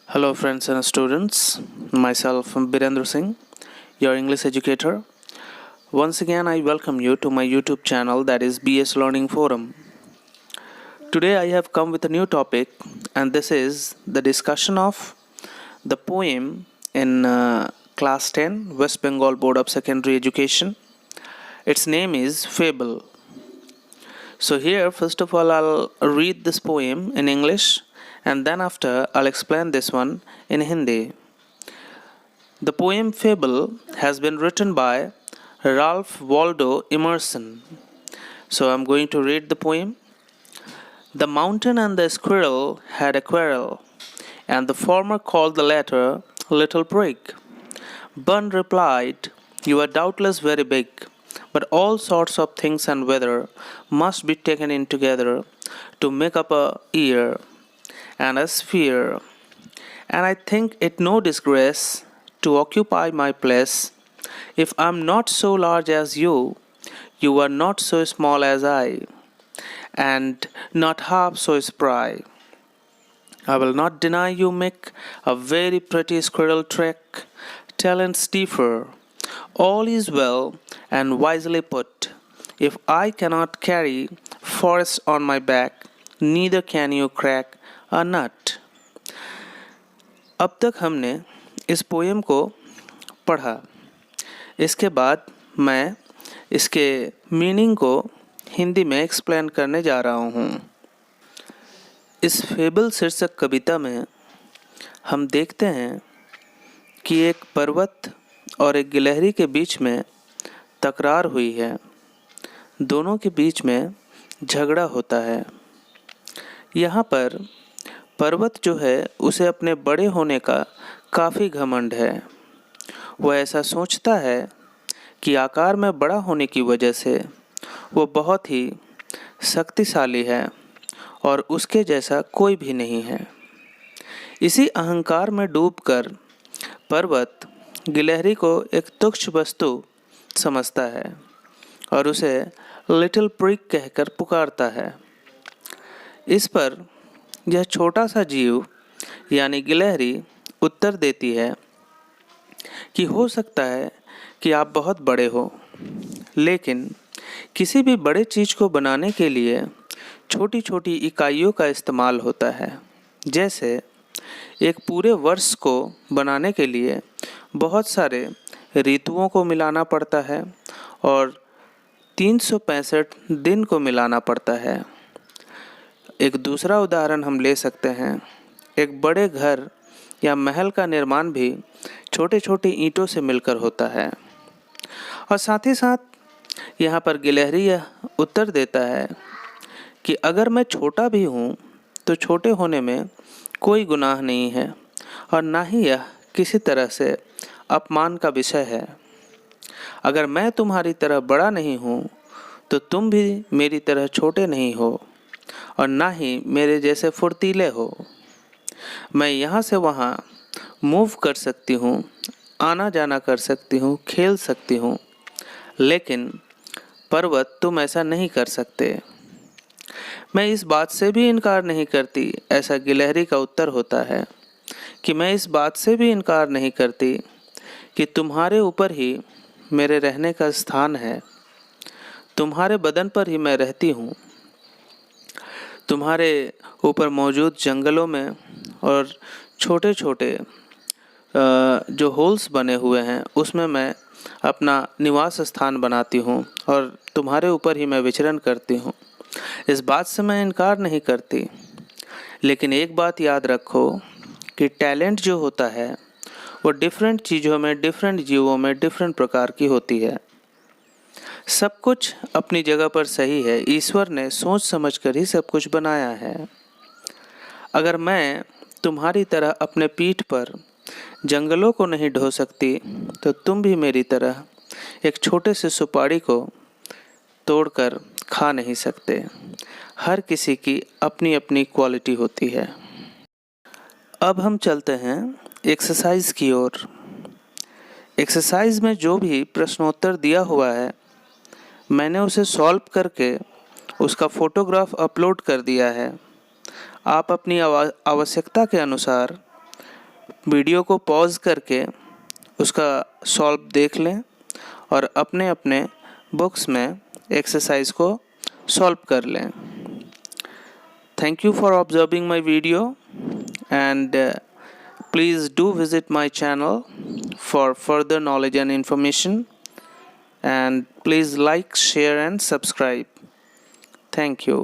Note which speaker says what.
Speaker 1: Hello, friends and students. Myself, Birendra Singh, your English educator. Once again, I welcome you to my YouTube channel, that is BS Learning Forum. Today, I have come with a new topic, and this is the discussion of the poem in Class 10, West Bengal Board of Secondary Education. Its name is Fable. So, here, first of all, I'll read this poem in English, and then after, I'll explain this one in Hindi. The poem Fable has been written by Ralph Waldo Emerson. So I'm going to read the poem. The mountain and the squirrel had a quarrel, and the former called the latter Little Prig. Bun replied, "You are doubtless very big, but all sorts of things and weather must be taken in together to make up a year and a sphere, and I think it no disgrace to occupy my place. If I am not so large as you, you are not so small as I, and not half so spry. I will not deny you make a very pretty squirrel trick. Talents differ. All is well and wisely put. If I cannot carry forests on my back, neither can you crack a nut." अब तक हमने इस poem को पढ़ा। इसके बाद मैं इसके मीनिंग को हिंदी में एक्सप्लेन करने जा रहा हूँ। इस फेबल शीर्षक कविता में हम देखते हैं कि एक पर्वत और एक गिलहरी के बीच में तकरार हुई है। दोनों के बीच में झगड़ा होता है। यहाँ पर पर्वत जो है उसे अपने बड़े होने का काफ़ी घमंड है। वह ऐसा सोचता है कि आकार में बड़ा होने की वजह से वो बहुत ही शक्तिशाली है और उसके जैसा कोई भी नहीं है। इसी अहंकार में डूबकर पर्वत गिलहरी को एक तुच्छ वस्तु समझता है और उसे लिटिल प्रिग कहकर पुकारता है। इस पर यह छोटा सा जीव यानी गिलहरी उत्तर देती है कि हो सकता है कि आप बहुत बड़े हो, लेकिन किसी भी बड़े चीज़ को बनाने के लिए छोटी छोटी इकाइयों का इस्तेमाल होता है। जैसे एक पूरे वर्ष को बनाने के लिए बहुत सारे ऋतुओं को मिलाना पड़ता है और 365 दिन को मिलाना पड़ता है। एक दूसरा उदाहरण हम ले सकते हैं। एक बड़े घर या महल का निर्माण भी छोटे छोटे ईंटों से मिलकर होता है। और साथ ही साथ यहाँ पर गिलहरी यह उत्तर देता है कि अगर मैं छोटा भी हूँ तो छोटे होने में कोई गुनाह नहीं है और ना ही यह किसी तरह से अपमान का विषय है। अगर मैं तुम्हारी तरह बड़ा नहीं हूँ तो तुम भी मेरी तरह छोटे नहीं हो और ना ही मेरे जैसे फुर्तीले हो। मैं यहाँ से वहाँ मूव कर सकती हूँ, आना जाना कर सकती हूँ, खेल सकती हूँ, लेकिन पर्वत तुम ऐसा नहीं कर सकते। मैं इस बात से भी इनकार नहीं करती, ऐसा गिलहरी का उत्तर होता है कि मैं इस बात से भी इनकार नहीं करती कि तुम्हारे ऊपर ही मेरे रहने का स्थान है। तुम्हारे बदन पर ही मैं रहती हूँ। तुम्हारे ऊपर मौजूद जंगलों में और छोटे छोटे जो होल्स बने हुए हैं उसमें मैं अपना निवास स्थान बनाती हूँ और तुम्हारे ऊपर ही मैं विचरण करती हूँ। इस बात से मैं इनकार नहीं करती, लेकिन एक बात याद रखो कि टैलेंट जो होता है वो डिफरेंट चीज़ों में, डिफरेंट जीवों में डिफरेंट प्रकार की होती है। सब कुछ अपनी जगह पर सही है। ईश्वर ने सोच समझ कर ही सब कुछ बनाया है। अगर मैं तुम्हारी तरह अपने पीठ पर जंगलों को नहीं ढो सकती तो तुम भी मेरी तरह एक छोटे से सुपारी को तोड़कर खा नहीं सकते। हर किसी की अपनी अपनी क्वालिटी होती है। अब हम चलते हैं एक्सरसाइज की ओर। एक्सरसाइज में जो भी प्रश्नोत्तर दिया हुआ है मैंने उसे सॉल्व करके उसका फ़ोटोग्राफ अपलोड कर दिया है। आप अपनी आवश्यकता के अनुसार वीडियो को पॉज करके उसका सॉल्व देख लें और अपने अपने बुक्स में एक्सरसाइज को सॉल्व कर लें। Thank you for observing my video and please do visit my channel for further knowledge and information, and please like, share and subscribe. Thank you.